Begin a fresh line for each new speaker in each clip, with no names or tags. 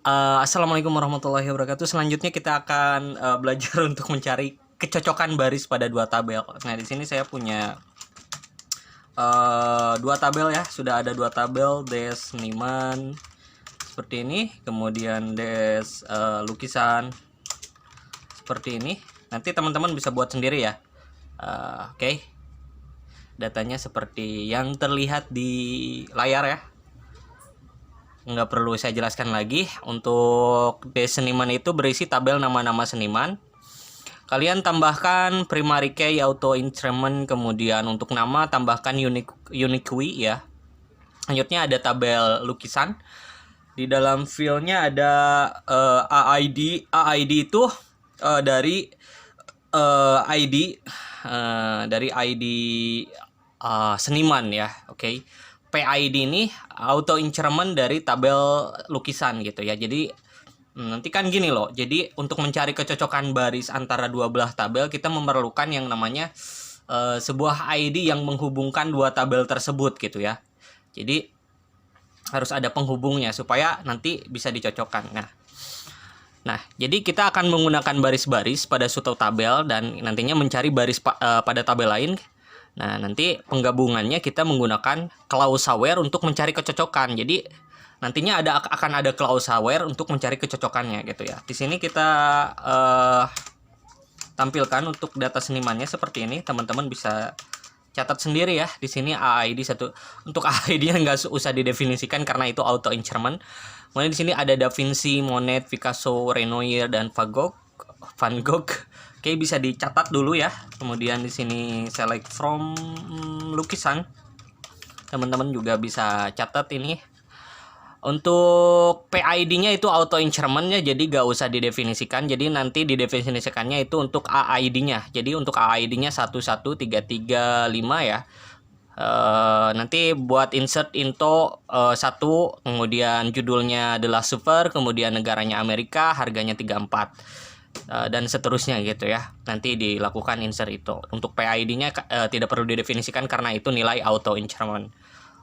Assalamualaikum warahmatullahi wabarakatuh. Selanjutnya kita akan belajar untuk mencari kecocokan baris pada dua tabel. Nah, di sini saya punya dua tabel ya. Sudah ada dua tabel des seniman seperti ini, kemudian des lukisan seperti ini. Nanti teman-teman bisa buat sendiri ya. Oke. Datanya seperti yang terlihat di layar ya. Nggak perlu saya jelaskan lagi. Untuk des seniman itu berisi tabel nama-nama seniman. Kalian tambahkan primary key, auto instrument, kemudian untuk nama tambahkan unique key ya. Selanjutnya ada tabel lukisan. Di dalam filenya ada AID. AID itu dari ID seniman ya. Oke. PID ini auto increment dari tabel lukisan gitu ya. Jadi nanti kan gini loh. Jadi untuk mencari kecocokan baris antara dua belah tabel, kita memerlukan yang namanya sebuah ID yang menghubungkan dua tabel tersebut gitu ya. Jadi harus ada penghubungnya supaya nanti bisa dicocokkan. Nah, jadi kita akan menggunakan baris-baris pada suatu tabel dan nantinya mencari baris pada tabel lain. Nah, nanti penggabungannya kita menggunakan clause where untuk mencari kecocokan. Jadi nantinya akan ada clause where untuk mencari kecocokannya gitu ya. Di sini kita tampilkan untuk data senimannya seperti ini. Teman-teman bisa catat sendiri ya. Di sini AID satu. Untuk AID-nya nggak usah didefinisikan karena itu auto increment. Kemudian di sini ada Da Vinci, Monet, Picasso, Renoir, dan Van Gogh. Oke, bisa dicatat dulu ya. Kemudian di sini select from lukisan. Teman-teman juga bisa catat ini. Untuk PID-nya itu auto increment-nya, jadi gak usah didefinisikan. Jadi nanti didefinisikannya itu untuk AID-nya. Jadi untuk AID-nya 11335 ya. Nanti buat insert into 1, kemudian judulnya The Last Supper, kemudian negaranya Amerika, harganya 34. Dan seterusnya gitu ya. Nanti dilakukan insert itu. Untuk PID-nya tidak perlu didefinisikan karena itu nilai auto increment.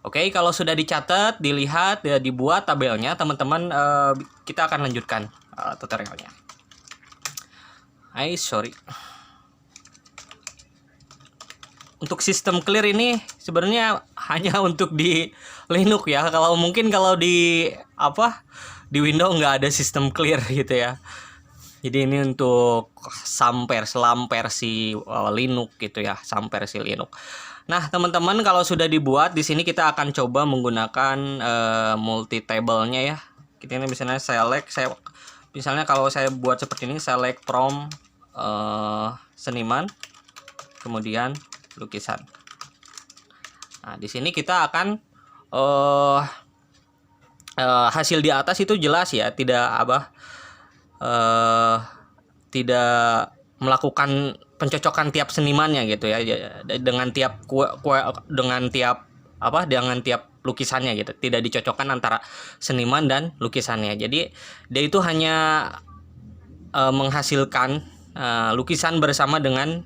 Oke, kalau sudah dicatat, dilihat, ya, dibuat tabelnya, teman-teman, kita akan lanjutkan tutorialnya. Sorry. Untuk sistem clear ini sebenarnya hanya untuk di Linux ya. Kalau di Windows nggak ada sistem clear gitu ya. Jadi ini untuk selam versi Linux gitu ya, SAM versi Linux. Nah, teman-teman, kalau sudah dibuat, di sini kita akan coba menggunakan multi table-nya ya. Kita ini misalnya misalnya kalau saya buat seperti ini, select from seniman, kemudian lukisan. Nah, di sini kita akan hasil di atas itu jelas ya, tidak melakukan pencocokan tiap senimannya gitu ya, dengan tiap dengan tiap lukisannya gitu, tidak dicocokkan antara seniman dan lukisannya. Jadi dia itu hanya menghasilkan lukisan bersama dengan,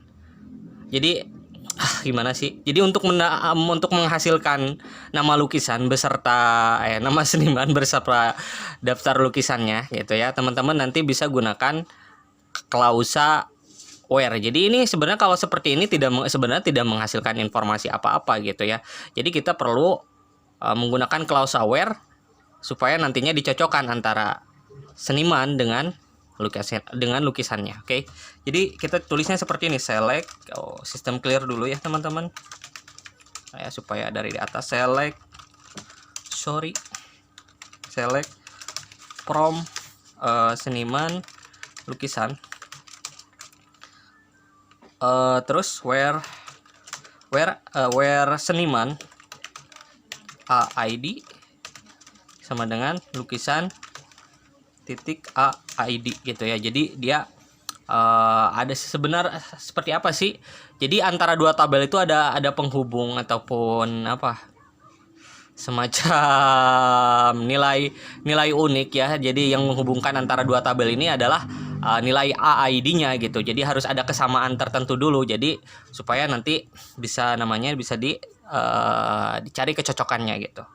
jadi gimana sih? Jadi untuk menghasilkan nama lukisan beserta nama seniman beserta daftar lukisannya gitu ya. Teman-teman nanti bisa gunakan clause where. Jadi ini sebenarnya kalau seperti ini sebenarnya tidak menghasilkan informasi apa-apa gitu ya. Jadi kita perlu menggunakan clause where supaya nantinya dicocokkan antara seniman dengan lukisannya. Oke. Jadi kita tulisnya seperti ini, select sistem clear dulu ya teman-teman. Nah, supaya dari di atas select from seniman lukisan. Terus where seniman AID sama dengan lukisan titik AID gitu ya. Jadi dia ada sebenarnya seperti apa sih? Jadi antara dua tabel itu ada penghubung ataupun semacam nilai unik ya. Jadi yang menghubungkan antara dua tabel ini adalah nilai AID-nya gitu. Jadi harus ada kesamaan tertentu dulu. Jadi supaya nanti bisa dicari kecocokannya gitu.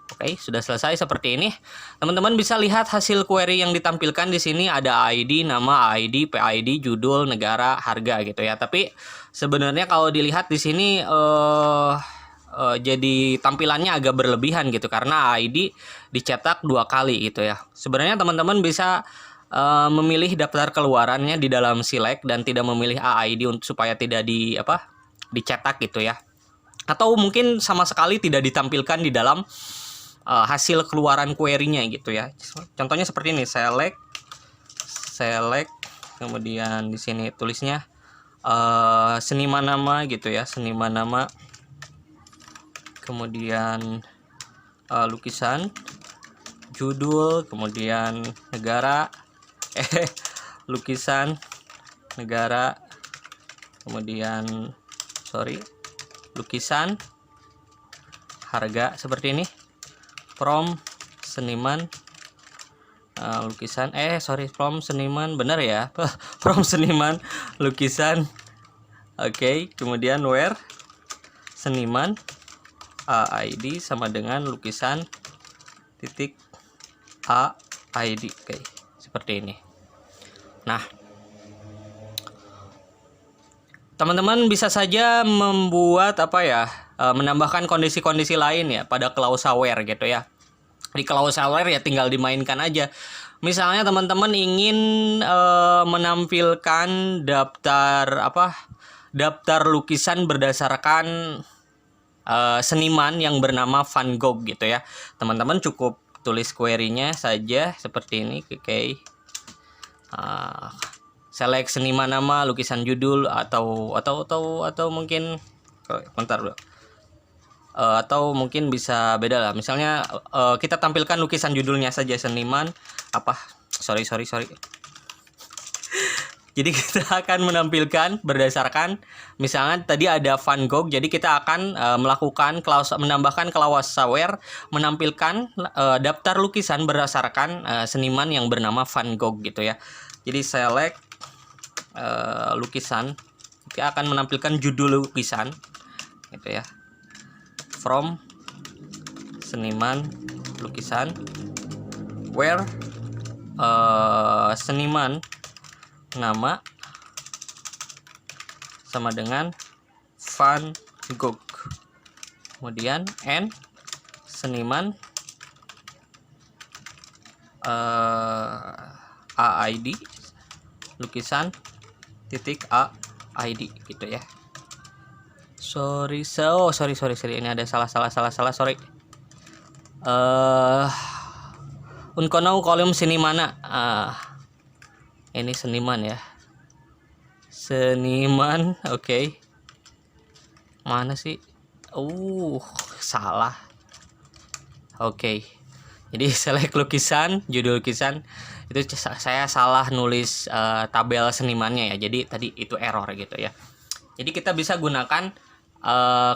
Oke, sudah selesai seperti ini. Teman-teman bisa lihat hasil query yang ditampilkan di sini, ada ID, nama, ID, PID, judul, negara, harga gitu ya. Tapi sebenarnya kalau dilihat di sini jadi tampilannya agak berlebihan gitu karena ID dicetak 2 kali gitu ya. Sebenarnya teman-teman bisa memilih daftar keluarannya di dalam select dan tidak memilih AID supaya tidak dicetak gitu ya. Atau mungkin sama sekali tidak ditampilkan di dalam hasil keluaran query-nya gitu ya. Contohnya seperti ini, select, kemudian di sini tulisnya seniman nama gitu ya, seniman nama, kemudian lukisan, judul, kemudian negara, lukisan, negara, kemudian lukisan, harga seperti ini. From seniman, lukisan, from seniman, bener ya. From seniman, lukisan, oke. Kemudian where seniman, ID sama dengan lukisan titik ID, oke, seperti ini. Nah, teman-teman bisa saja membuat menambahkan kondisi-kondisi lain ya pada klausa where gitu ya. Di klausa where ya tinggal dimainkan aja. Misalnya teman-teman ingin menampilkan daftar lukisan berdasarkan seniman yang bernama Van Gogh gitu ya. Teman-teman cukup tulis query-nya saja seperti ini, oke. Select seniman nama, lukisan judul atau mungkin bentar dulu. Atau mungkin bisa beda lah. Misalnya kita tampilkan lukisan judulnya saja, seniman sorry. Jadi kita akan menampilkan berdasarkan misalnya tadi ada Van Gogh, jadi kita akan menambahkan klausa where menampilkan daftar lukisan berdasarkan seniman yang bernama Van Gogh gitu ya. Jadi select lukisan, kita akan menampilkan judul lukisan gitu ya. From seniman, lukisan, where seniman nama sama dengan Van Gogh, kemudian and seniman AID, lukisan titik AID gitu ya. Sorry, ini ada salah, sorry. Unkono kolom senimana. Ini seniman ya. Seniman, oke. Mana sih? Salah. Oke. Jadi select lukisan, judul lukisan itu saya salah nulis tabel senimannya ya. Jadi tadi itu error gitu ya. Jadi kita bisa gunakan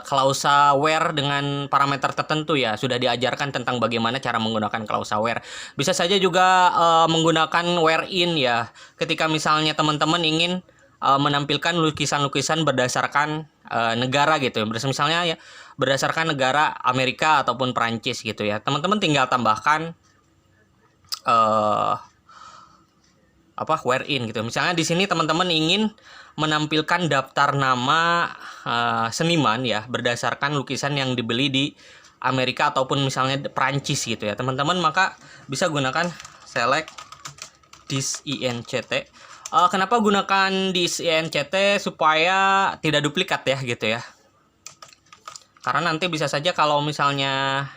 klausa where dengan parameter tertentu ya. Sudah diajarkan tentang bagaimana cara menggunakan klausa where. Bisa saja juga menggunakan where in ya. Ketika misalnya teman-teman ingin menampilkan lukisan-lukisan berdasarkan negara gitu. Misalnya ya berdasarkan negara Amerika ataupun Prancis gitu ya. Teman-teman tinggal tambahkan where in gitu. Misalnya di sini teman-teman ingin menampilkan daftar nama seniman ya berdasarkan lukisan yang dibeli di Amerika ataupun misalnya Prancis gitu ya. Teman-teman maka bisa gunakan select this INCT. Kenapa gunakan this INCT? Supaya tidak duplikat ya gitu ya. Karena nanti bisa saja kalau misalnya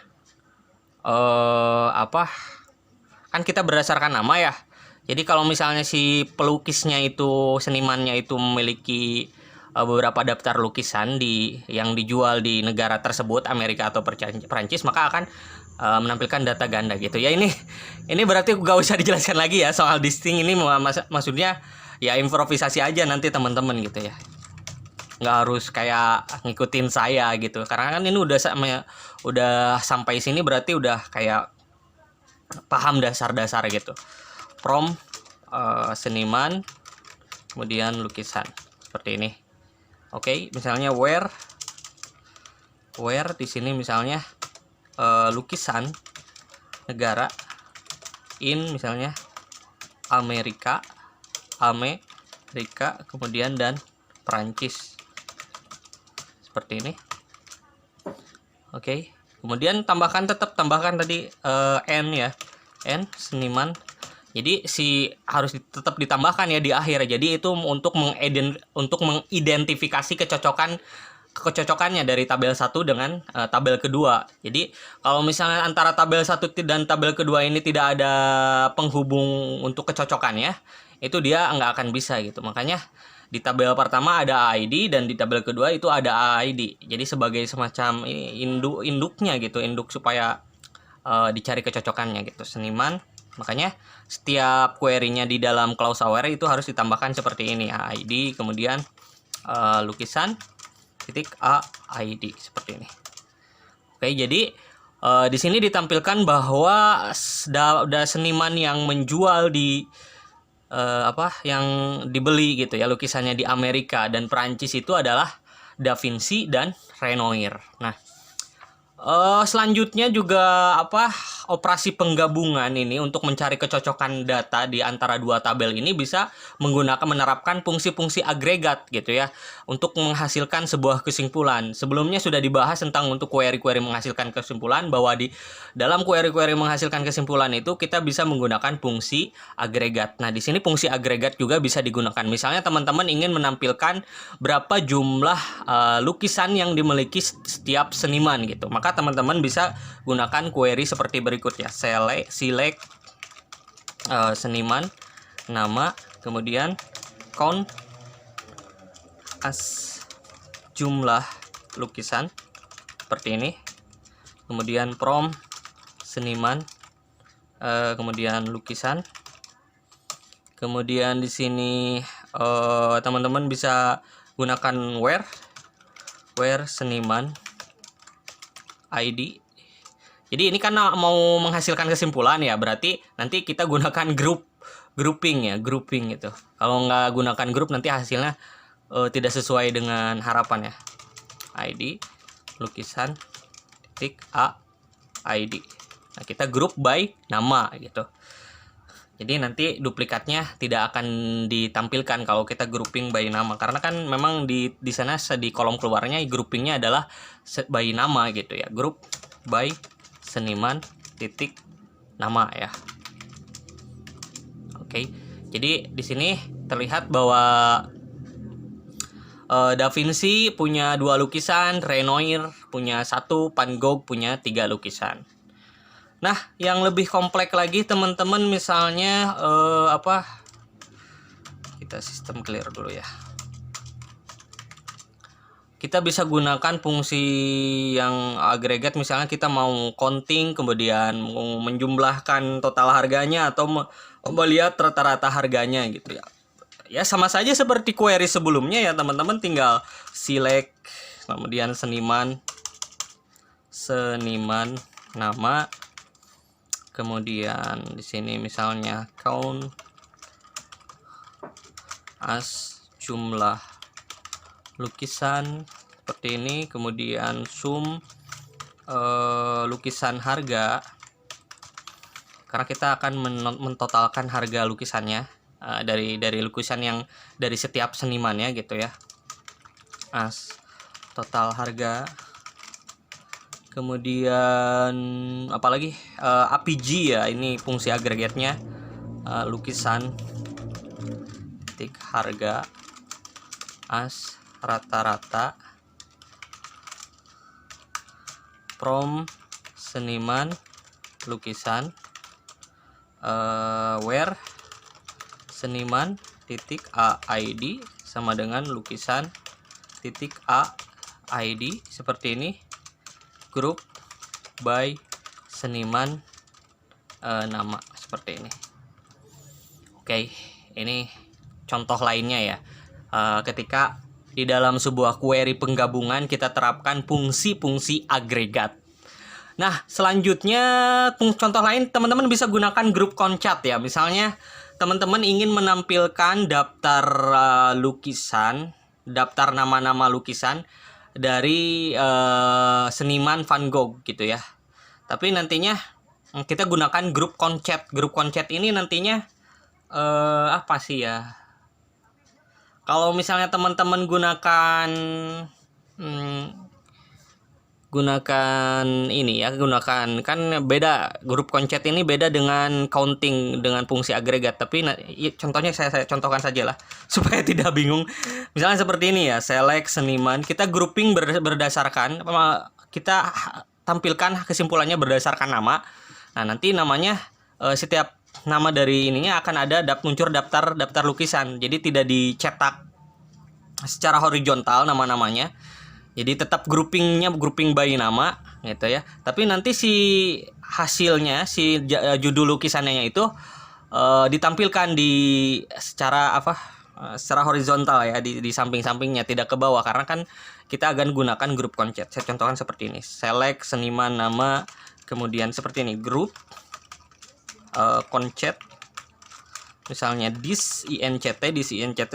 kan kita berdasarkan nama ya. Jadi kalau misalnya si pelukisnya itu, senimannya itu memiliki beberapa daftar lukisan yang dijual di negara tersebut, Amerika atau Perancis, maka akan menampilkan data ganda gitu ya. Ini berarti gak usah dijelaskan lagi ya soal distinct ini, maksudnya ya improvisasi aja nanti teman-teman gitu ya. Nggak harus kayak ngikutin saya gitu. Karena kan ini udah sampai sini berarti udah kayak paham dasar-dasar gitu. From seniman, kemudian lukisan seperti ini. Oke, misalnya where di sini misalnya lukisan negara misalnya Amerika, kemudian dan Perancis seperti ini. Oke. Kemudian tambahkan tadi N ya, N seniman. Jadi harus tetap ditambahkan ya di akhir. Jadi itu untuk mengidentifikasi kecocokannya dari tabel 1 dengan tabel kedua. Jadi kalau misalnya antara tabel 1 dan tabel kedua ini tidak ada penghubung untuk kecocokannya, itu dia nggak akan bisa gitu. Makanya di tabel pertama ada ID dan di tabel kedua itu ada ID. Jadi sebagai semacam induknya gitu, induk supaya dicari kecocokannya gitu, seniman. Makanya setiap query-nya di dalam clause aware itu harus ditambahkan seperti ini, ID, kemudian lukisan titik ID seperti ini. Oke, jadi di sini ditampilkan bahwa ada seniman yang menjual di yang dibeli gitu ya, lukisannya di Amerika dan Perancis itu adalah Da Vinci dan Renoir. Nah, selanjutnya juga operasi penggabungan ini untuk mencari kecocokan data di antara dua tabel ini bisa menerapkan fungsi-fungsi agregat gitu ya untuk menghasilkan sebuah kesimpulan. Sebelumnya sudah dibahas tentang untuk query-query menghasilkan kesimpulan, bahwa di dalam query-query menghasilkan kesimpulan itu kita bisa menggunakan fungsi agregat. Nah, di sini fungsi agregat juga bisa digunakan. Misalnya teman-teman ingin menampilkan berapa jumlah lukisan yang dimiliki setiap seniman gitu. Maka teman-teman bisa gunakan query seperti berikut ya. Select seniman, nama, kemudian count as jumlah lukisan seperti ini. Kemudian from seniman, kemudian lukisan. Kemudian di sini teman-teman bisa gunakan where seniman ID. Jadi ini kan mau menghasilkan kesimpulan ya, berarti nanti kita gunakan grouping gitu. Kalau nggak gunakan group nanti hasilnya tidak sesuai dengan harapan ya. ID lukisan titik ID. Nah, kita group by nama gitu. Jadi nanti duplikatnya tidak akan ditampilkan kalau kita grouping by nama, karena kan memang di sana di kolom keluarnya groupingnya adalah by nama gitu ya, group by seniman titik nama ya. Oke, jadi di sini terlihat bahwa Da Vinci punya 2 lukisan, Renoir punya 1, Van Gogh punya 3 lukisan. Nah, yang lebih kompleks lagi teman-teman, misalnya kita sistem clear dulu ya. Kita bisa gunakan fungsi yang agregat, misalnya kita mau counting, kemudian mau menjumlahkan total harganya atau melihat rata-rata harganya gitu ya. Ya sama saja seperti query sebelumnya ya teman-teman, tinggal select kemudian seniman nama, kemudian di sini misalnya count as jumlah lukisan seperti ini, kemudian sum lukisan harga, karena kita akan mentotalkan harga lukisannya dari lukisan yang dari setiap senimannya gitu ya, as total harga. Kemudian apalagi APG ya, ini fungsi agregatnya, lukisan titik harga as rata-rata from seniman lukisan where seniman titik ID sama dengan lukisan titik ID seperti ini, group by seniman nama seperti ini. Oke, ini contoh lainnya ya, ketika di dalam sebuah query penggabungan kita terapkan fungsi-fungsi agregat. Nah, selanjutnya contoh lain teman-teman bisa gunakan group concat ya. Misalnya teman-teman ingin menampilkan daftar lukisan, daftar nama-nama lukisan dari seniman Van Gogh gitu ya. Tapi nantinya kita gunakan grup conchat. Grup conchat ini nantinya apa sih ya? Kalau misalnya teman-teman gunakan ini ya, gunakan kan beda, grup conchat ini beda dengan counting dengan fungsi agregat. Tapi contohnya saya contohkan saja lah supaya tidak bingung. Misalnya seperti ini ya, select seniman, kita grouping berdasarkan, kita tampilkan kesimpulannya berdasarkan nama. Nah, nanti namanya setiap nama dari ininya akan ada muncul daftar lukisan. Jadi tidak dicetak secara horizontal nama-namanya. Jadi tetap grouping by nama gitu ya. Tapi nanti si hasilnya, si judul lukisannya itu ditampilkan secara horizontal ya, di samping-sampingnya, tidak ke bawah, karena kan kita akan gunakan grup conchat. Saya contohkan seperti ini. Select seniman nama, kemudian seperti ini, grup conchat. Misalnya this INCT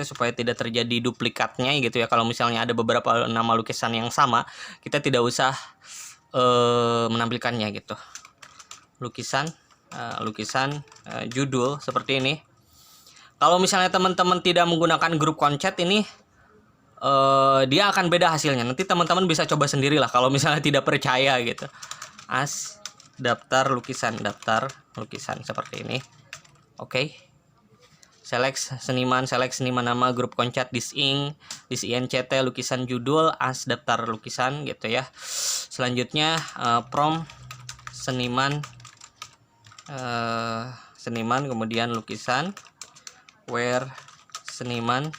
supaya tidak terjadi duplikatnya gitu ya. Kalau misalnya ada beberapa nama lukisan yang sama, kita tidak usah menampilkannya gitu. Lukisan judul seperti ini. Kalau misalnya teman-teman tidak menggunakan grup conchat ini, dia akan beda hasilnya. Nanti teman-teman bisa coba sendirilah kalau misalnya tidak percaya gitu. As daftar lukisan seperti ini. Oke. Select seniman nama, grup conchat this INCT, lukisan judul, as daftar lukisan gitu ya. Selanjutnya from seniman, kemudian lukisan, where seniman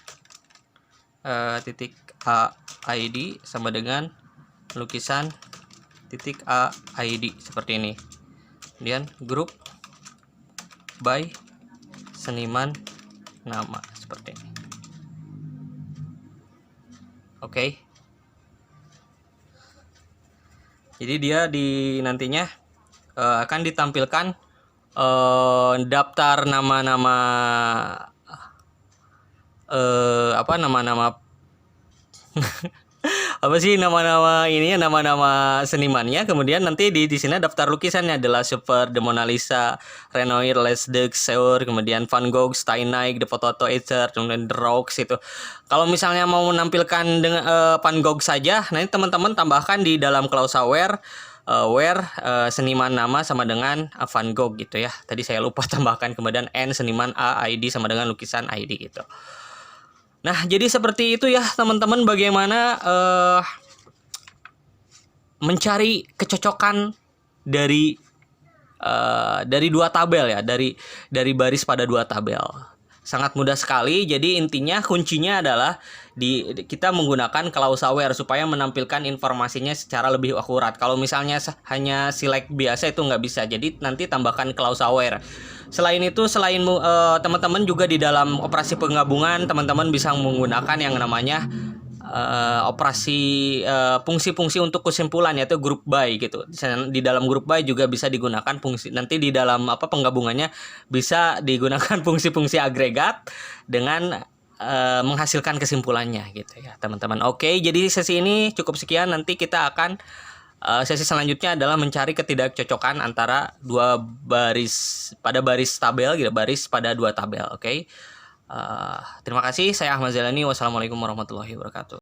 titik a id sama dengan lukisan titik a id seperti ini. Kemudian grup by seniman nama seperti ini. Oke. Jadi dia nantinya akan ditampilkan daftar nama-nama nama-nama apa sih nama-nama ini ya, nama-nama senimannya. Kemudian nanti di sini daftar lukisannya adalah Super, The Mona Lisa, Renoir, Les Deux, Seur, kemudian Van Gogh, Steinweg, The Photo Etcher, kemudian The Rocks itu. Kalau misalnya mau menampilkan dengan Van Gogh saja, nanti teman-teman tambahkan di dalam klausa where seniman nama sama dengan Van Gogh gitu ya. Tadi saya lupa tambahkan, kemudian N seniman A ID sama dengan lukisan ID gitu. Nah, jadi seperti itu ya teman-teman, bagaimana mencari kecocokan dari dua tabel ya, dari baris pada dua tabel. Sangat mudah sekali. Jadi intinya kuncinya adalah kita menggunakan klausa where supaya menampilkan informasinya secara lebih akurat. Kalau misalnya hanya select biasa itu nggak bisa. Jadi nanti tambahkan klausa where. Selain itu, teman-teman juga di dalam operasi penggabungan, teman-teman bisa menggunakan yang namanya operasi fungsi-fungsi untuk kesimpulan, yaitu group by gitu. Di dalam group by juga bisa digunakan fungsi, nanti di dalam penggabungannya bisa digunakan fungsi-fungsi agregat dengan menghasilkan kesimpulannya gitu ya teman-teman. Oke, jadi sesi ini cukup sekian. Nanti kita akan sesi selanjutnya adalah mencari ketidakcocokan antara dua baris tabel gitu, baris pada dua tabel. Oke. Terima kasih, saya Ahmad Zelani. Wassalamualaikum warahmatullahi wabarakatuh.